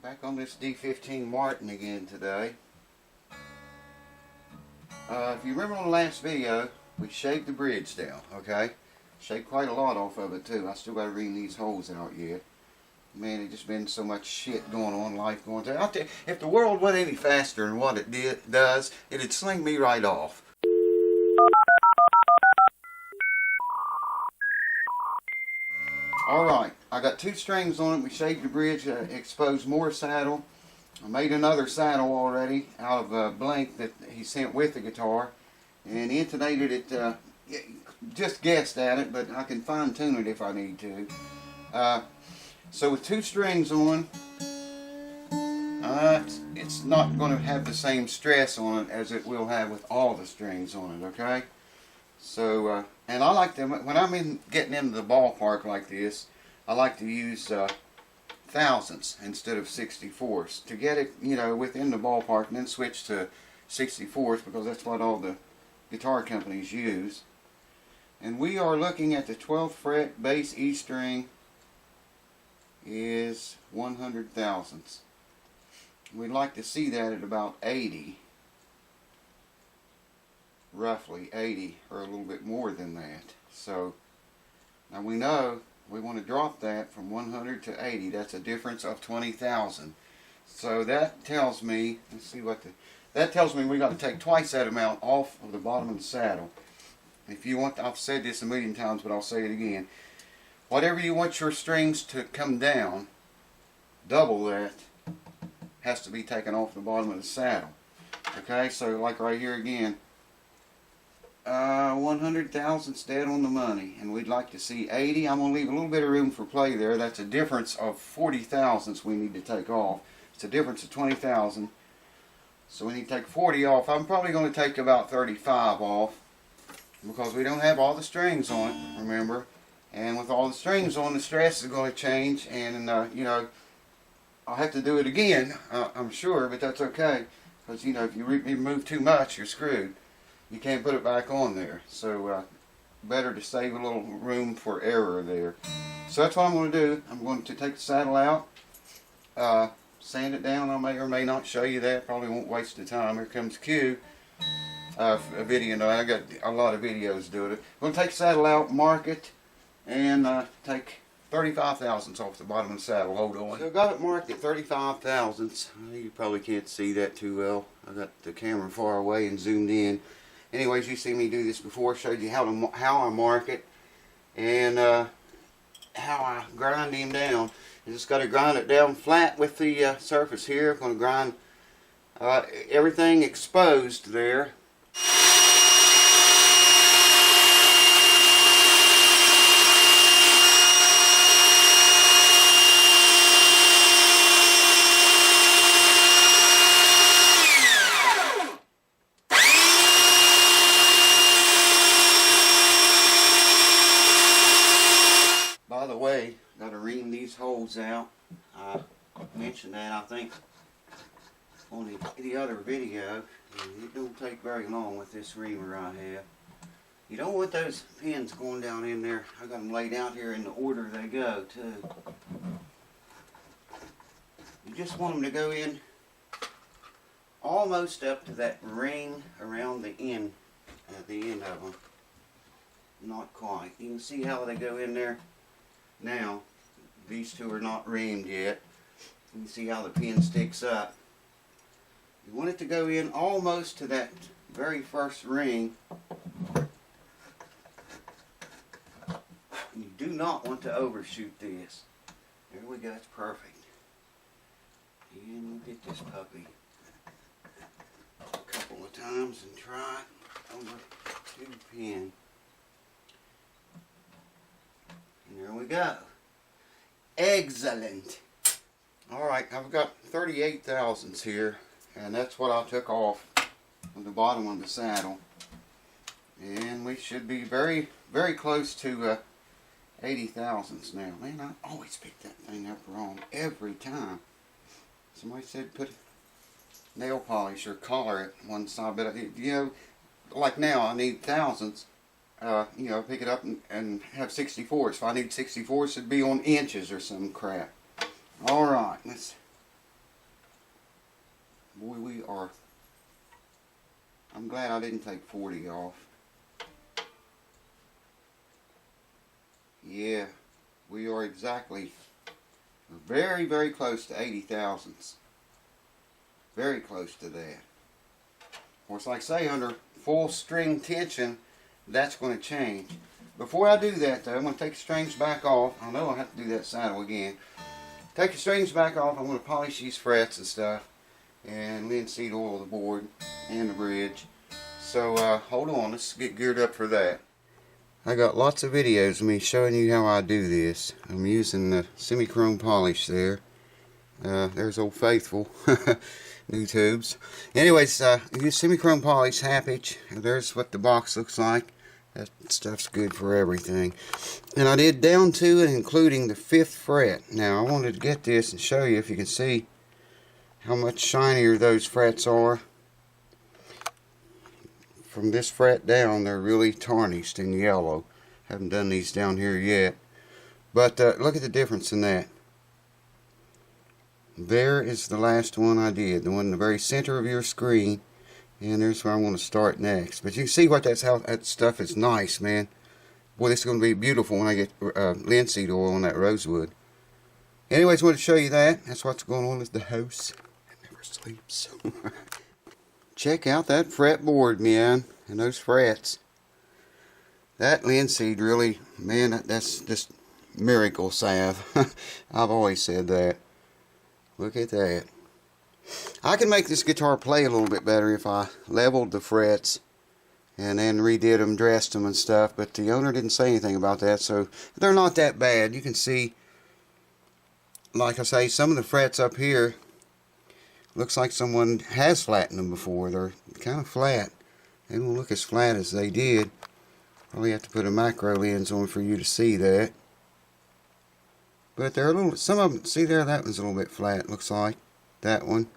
Back on this D15 Martin again today. If you remember on the last video, we shaved the bridge down, okay? Shaved quite a lot off of it too. I still got to ream these holes out yet. Man, it's just been so much shit going on, life going through. I'll tell you, if the world went any faster than what it does, it'd sling me right off. Alright, I got two strings on it. We shaved the bridge, exposed more saddle. I made another saddle already out of a blank that he sent with the guitar and intonated it, just guessed at it, but I can fine tune it if I need to. So with two strings on, it's not going to have the same stress on it as it will have with all the strings on it, okay? So, and I like to, when I'm getting into the ballpark like this, I like to use thousandths instead of 64ths to get it, you know, within the ballpark, and then switch to 64ths because that's what all the guitar companies use. And we are looking at the 12th fret bass E string is 100 thousandths. We'd like to see that at about 80. Roughly 80 or a little bit more than that. So now we know we want to drop that from 100 to 80. That's a difference of 20,000. So that tells me, let's see what that tells me we got to take twice that amount off of the bottom of the saddle. If you want, I've said this a million times, but I'll say it again. Whatever you want your strings to come down, double that has to be taken off the bottom of the saddle. Okay, so like right here again, 100 thousandths dead on the money, and we'd like to see 80. I'm going to leave a little bit of room for play there. That's a difference of 40 thousandths we need to take off. It's a difference of 20,000. So we need to take 40 off. I'm probably going to take about 35 off because we don't have all the strings on it, remember? And with all the strings on, the stress is going to change, and you know, I'll have to do it again, I'm sure, but that's okay, because you know, if you remove too much, you're screwed. You can't put it back on there. So better to save a little room for error there. So that's what I'm going to do. I'm going to take the saddle out, sand it down. I may or may not show you that. Probably won't waste the time. Here comes Q. A video. No, I got a lot of videos doing it. I'm going to take the saddle out, mark it, and take 35 thousandths off the bottom of the saddle. Hold on. So I got it marked at 35 thousandths. You probably can't see that too well. I got the camera far away and zoomed in. Anyways, you see me do this before. Showed you how I mark it and how I grind him down. You just got to grind it down flat with the surface here. I'm going to grind everything exposed there. By the way, got to ream these holes out. I mentioned that, I think, on the other video. It don't take very long with this reamer I have. You don't want those pins going down in there. I got them laid out here in the order they go too. You just want them to go in almost up to that ring around the end of them. Not quite. You can see how they go in there. Now, these two are not reamed yet. You can see how the pin sticks up. You want it to go in almost to that very first ring. You do not want to overshoot this. There we go, that's perfect. And we'll get this puppy a couple of times and try it over to the pin. And there we go. Excellent. Alright, I've got 38 thousandths here, and that's what I took off from the bottom of the saddle. And we should be very, very close to 80 thousandths now. Man, I always pick that thing up wrong every time. Somebody said put nail polish or color at one side, but you know, like now I need thousandths. You know, pick it up and have 64ths. If I need 64ths, it'd be on inches or some crap. Alright, let's Boy, we are, I'm glad I didn't take 40 off. Yeah, we are exactly very, very close to 80 thousandths. Very close to that. Of course, like I say, under full string tension, that's going to change. Before I do that, though, I'm going to take the strings back off. I know I have to do that saddle again. Take the strings back off. I'm going to polish these frets and stuff, and linseed oil the board and the bridge. So hold on, let's get geared up for that. I got lots of videos of me showing you how I do this. I'm using the semi-chrome polish there. There's Old Faithful, new tubes. Anyways, use semi-chrome polish, half inch. There's what the box looks like. That stuff's good for everything. And I did down to and including the 5th fret. Now I wanted to get this and show you if you can see how much shinier those frets are. From this fret down, they're really tarnished in yellow. Haven't done these down here yet. But look at the difference in that. There is the last one I did, the one in the very center of your screen. And there's where I want to start next. But you can see what how that stuff is nice, man. Boy, this is going to be beautiful when I get linseed oil on that rosewood. Anyways, I wanted to show you that. That's what's going on with the house. It never sleeps. Check out that fretboard, man, and those frets. That linseed really, man, that's just miracle salve. I've always said that. Look at that. I can make this guitar play a little bit better if I leveled the frets and then redid them, dressed them and stuff, but the owner didn't say anything about that, so they're not that bad. You can see, like I say, some of the frets up here looks like someone has flattened them before. They're kind of flat. They don't look as flat as they did. Probably have to put a macro lens on for you to see that. But they're a little, some of them, see there, that one's a little bit flat, looks like. That one.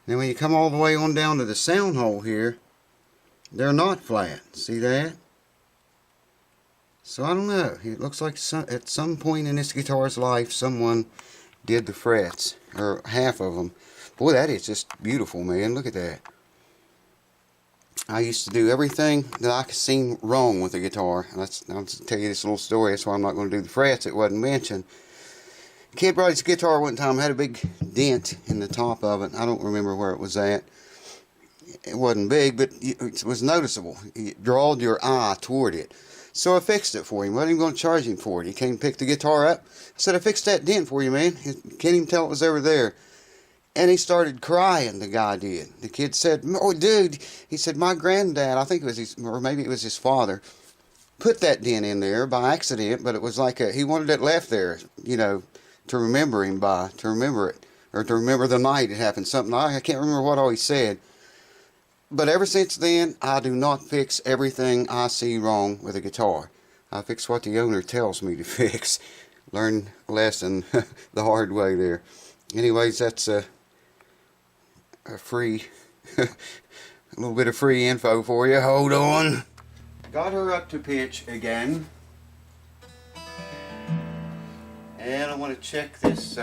Then when you come all the way on down to the sound hole here, they're not flat. See that? So I don't know. It looks like at some point in this guitar's life, someone did the frets, or half of them. Boy, that is just beautiful, man. Look at that. I used to do everything that I could see wrong with the guitar. I'll tell you this little story. That's why I'm not going to do the frets. It wasn't mentioned. The kid brought his guitar one time. Had a big dent in the top of it. I don't remember where it was at. It wasn't big, but it was noticeable. You drawed your eye toward it. So I fixed it for him. Wasn't even going to charge him for it. He came and picked the guitar up. I said, I fixed that dent for you, man. You can't even tell it was ever there. And he started crying, the guy did. The kid said, oh, dude, he said, my granddad, I think it was his, or maybe it was his father, put that dent in there by accident, but it was like he wanted it left there, you know, to remember him by, to remember it, or to remember the night it happened, something. I can't remember what all he said. But ever since then, I do not fix everything I see wrong with a guitar. I fix what the owner tells me to fix. Learn a lesson the hard way there. Anyways, that's a free, a little bit of free info for you. Hold on. Got her up to pitch again. And I want to check this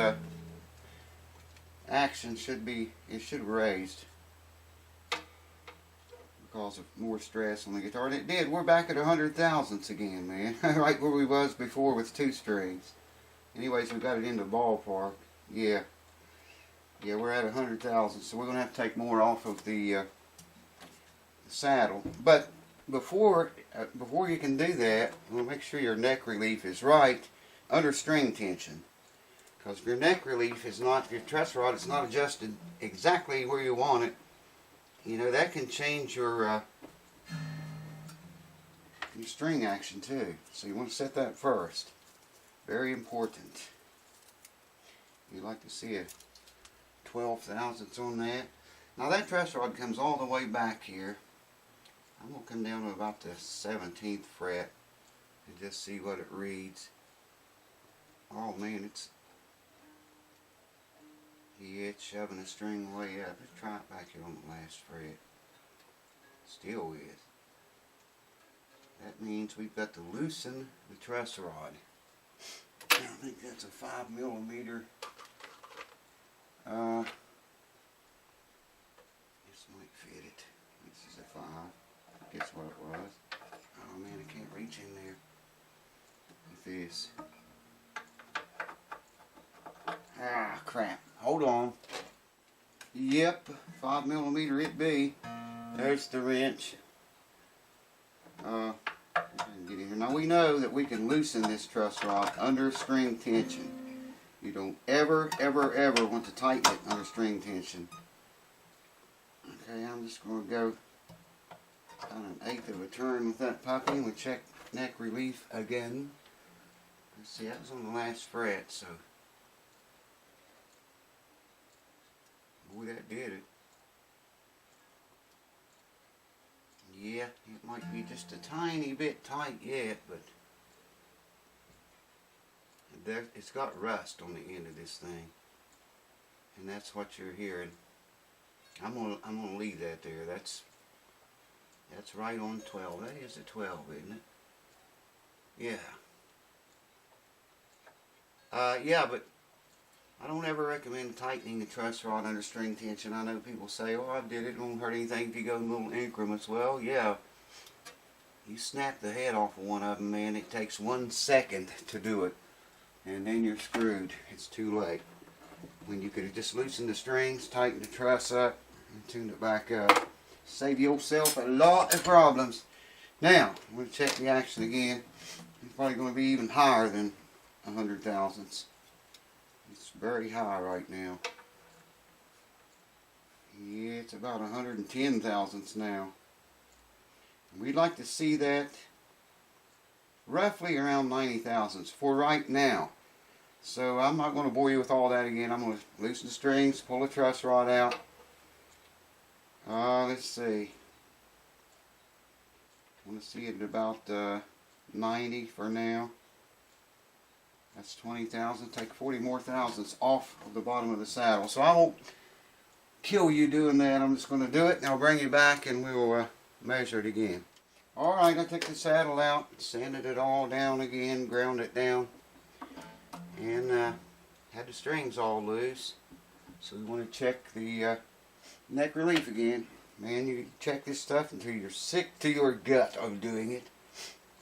action should have raised because of more stress on the guitar. And it did. We're back at 100 thousandths again, man. Right where we was before with 2 strings. Anyways, we got it in the ballpark. Yeah. Yeah, we're at 100 thousandths, so we're going to have to take more off of the saddle. But before you can do that, you want to make sure your neck relief is right under string tension. Because if your neck relief is not, if your truss rod is not adjusted exactly where you want it, you know, that can change your string action too. So you want to set that first. Very important. You'd like to see a 12 thousandths on that. Now that truss rod comes all the way back here. I'm going to come down to about the 17th fret and just see what it reads. Oh man, it's shoving the string way up. Let's try it back here on the last fret. Still is. That means we've got to loosen the truss rod. I think that's a 5mm Guess what it was. Oh man, I can't reach in there with this. Ah, crap. Hold on. Yep, 5mm it be. There's the wrench. Get in here. Now we know that we can loosen this truss rod under string tension. You don't ever want to tighten it under string tension. Okay, I'm just going to go about 1/8 of a turn with that puppy, and we check neck relief again. Let's see, that was on the last fret, so boy, that did it. Yeah, it might be just a tiny bit tight yet, but it's got rust on the end of this thing, and that's what you're hearing. I'm gonna leave that there. That's right on 12. That is a 12, isn't it? Yeah. Yeah, but I don't ever recommend tightening the truss rod under string tension. I know people say, "Oh, I did it. It won't hurt anything if you go in little increments." Well, yeah. You snap the head off of one of them, man. It takes 1 second to do it, and then you're screwed. It's too late. When you could have just loosened the strings, tightened the truss up, and tuned it back up. Save yourself a lot of problems. Now, I'm going to check the action again. It's probably going to be even higher than 100 thousandths. It's very high right now. Yeah, it's about 110 thousandths now. We'd like to see that roughly around 90 thousandths for right now. So I'm not going to bore you with all that again. I'm going to loosen the strings, pull the truss rod out. Let's see. I want to see it at about 90 for now. That's 20 thousandths. Take 40 more thousandths off of the bottom of the saddle. So I won't kill you doing that. I'm just going to do it, and I'll bring you back and we'll measure it again. Alright, I took the saddle out, sanded it all down again, ground it down, and had the strings all loose. So we want to check the neck relief again. Man, you check this stuff until you're sick to your gut of doing it.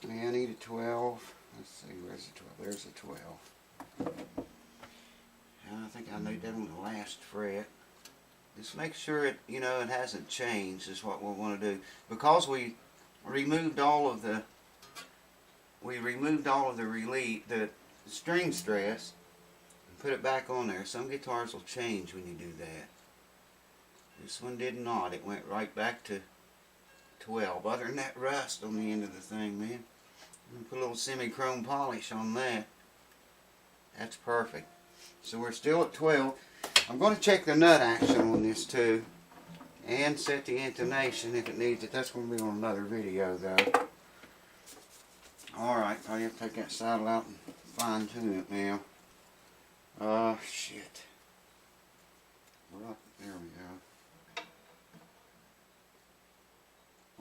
Man, I need a 12. Let's see, where's the 12? There's a 12. And I think I need that on the last fret. Just make sure it, it hasn't changed is what we want to do. Because we removed all of the relief, the string stress, and put it back on there. Some guitars will change when you do that. This one did not. It went right back to 12. Other than that rust on the end of the thing, man. Put a little semi-chrome polish on that. That's perfect. So we're still at 12. I'm going to check the nut action on this too, and set the intonation if it needs it. That's going to be on another video though. Alright, I have to take that saddle out and fine tune it now. Shit. Well, there we go.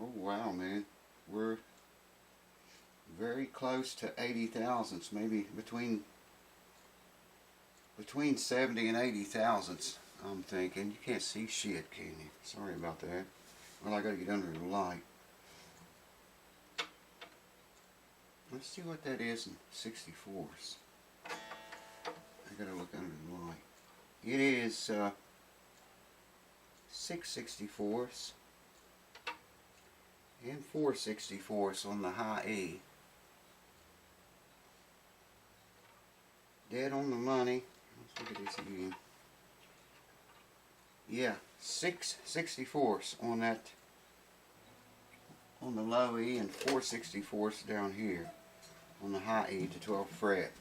Oh wow, man. We're very close to 80 thousandths, maybe between 70 and 80 thousandths, I'm thinking. You can't see shit, can you? Sorry about that. Well, I gotta get under the light. Let's see what that is in 64s. I gotta look under the light. It is 6 64s and 4 64s on the high E. Dead on the money. Let's look at this again. Yeah, 6 64s on that, on the low E, and 4 64s down here on the high E to 12th fret.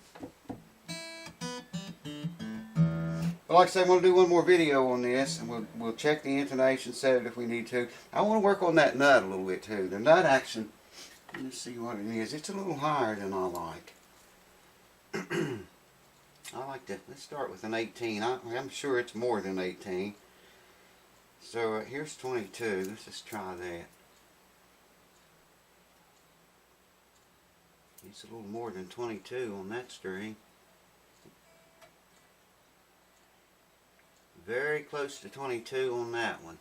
But like I said, I'm going to do one more video on this, and we'll check the intonation, set it if we need to. I want to work on that nut a little bit too. The nut action, let's see what it is. It's a little higher than I like. I like to, let's start with an 18. I'm sure it's more than 18. So here's 22. Let's just try that. It's a little more than 22 on that string. Very close to 22 on that one.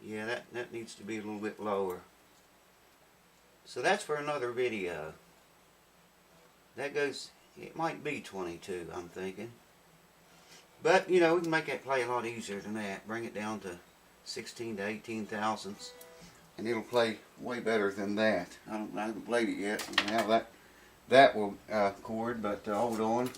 Yeah, that needs to be a little bit lower. So that's for another video. That goes, it might be 22, I'm thinking. But, you know, we can make that play a lot easier than that. Bring it down to 16 to 18 thousandths. And it'll play way better than that. I haven't played it yet. Now that will chord, but hold on.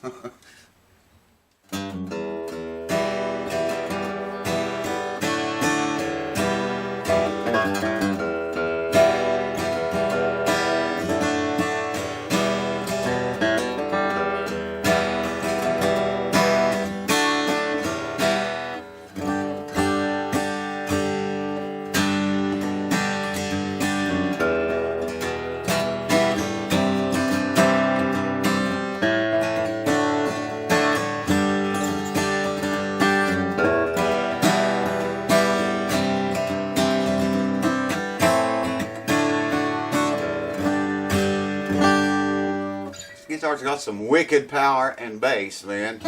Guitar's got some wicked power and bass, man.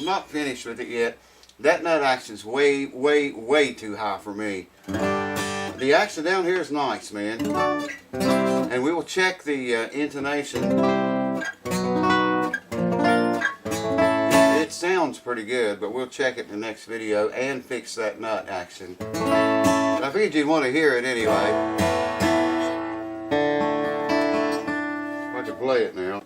Not finished with it yet. That nut action's way too high for me. The action down here is nice, man. And we will check the intonation. It sounds pretty good, but we'll check it in the next video and fix that nut action. But I figured you'd want to hear it anyway. I can play it now.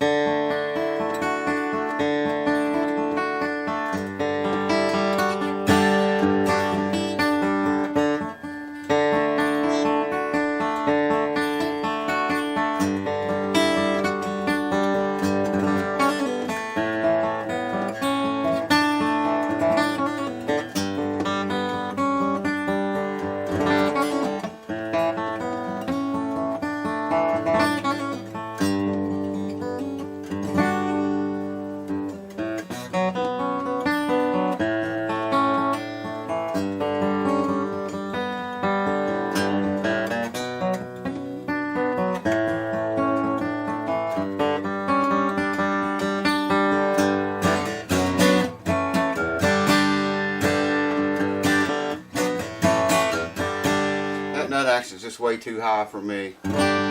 Nut action is just way too high for me. But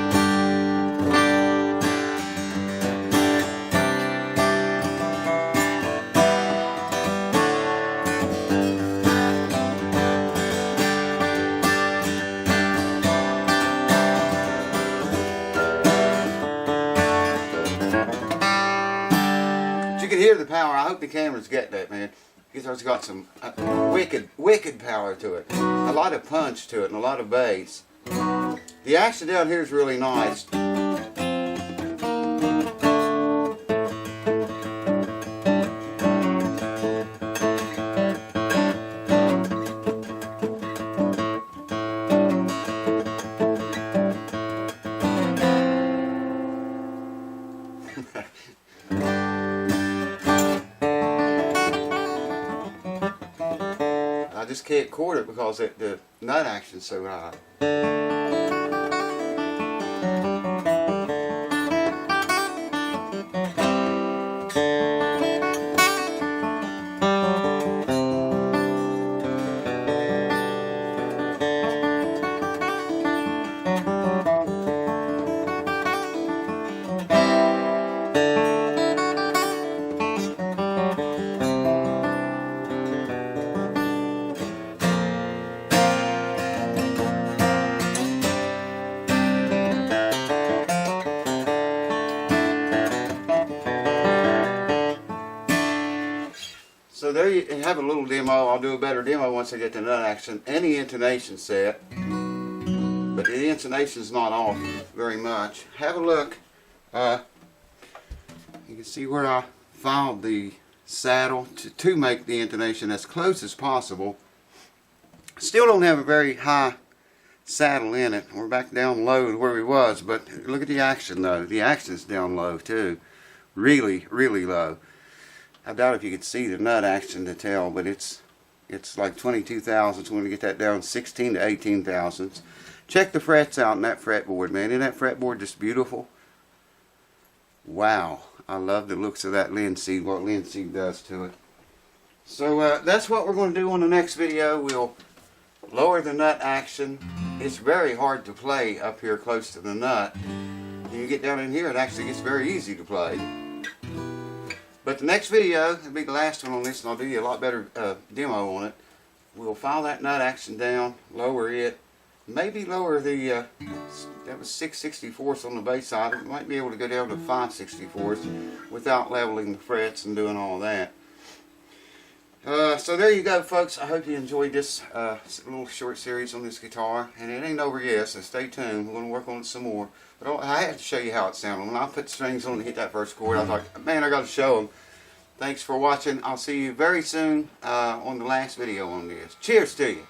you can hear the power. I hope the cameras get that, man. Guitar's got some wicked power to it. A lot of punch to it and a lot of bass. The action down here is really nice. I just can't chord it because the nut action's so high. So there you have a little demo. I'll do a better demo once I get the nut action and the intonation set. But the intonation's not off very much. Have a look. You can see where I filed the saddle to make the intonation as close as possible. Still don't have a very high saddle in it. We're back down low to where we was, but look at the action though. The action's down low too. Really, really low. I doubt if you could see the nut action to tell, but it's like 22 thousandths. We're going to get that down 16 to 18 thousandths. Check the frets out in that fretboard, man. Isn't that fretboard just beautiful? Wow. I love the looks of that linseed, what linseed does to it. So that's what we're going to do on the next video. We'll lower the nut action. It's very hard to play up here close to the nut. When you get down in here, it actually gets very easy to play. But the next video, it'll be the last one on this, and I'll do you a lot better demo on it. We'll file that nut action down, lower it, maybe lower the, that was 6/64 on the bass side. It might be able to go down to 5/64 without leveling the frets and doing all that. So there you go, folks. I hope you enjoyed this little short series on this guitar. And it ain't over yet, so stay tuned. We're going to work on it some more. But I had to show you how it sounded. When I put strings on and hit that first chord, I was like, man, I got to show them. Thanks for watching. I'll see you very soon on the last video on this. Cheers to you.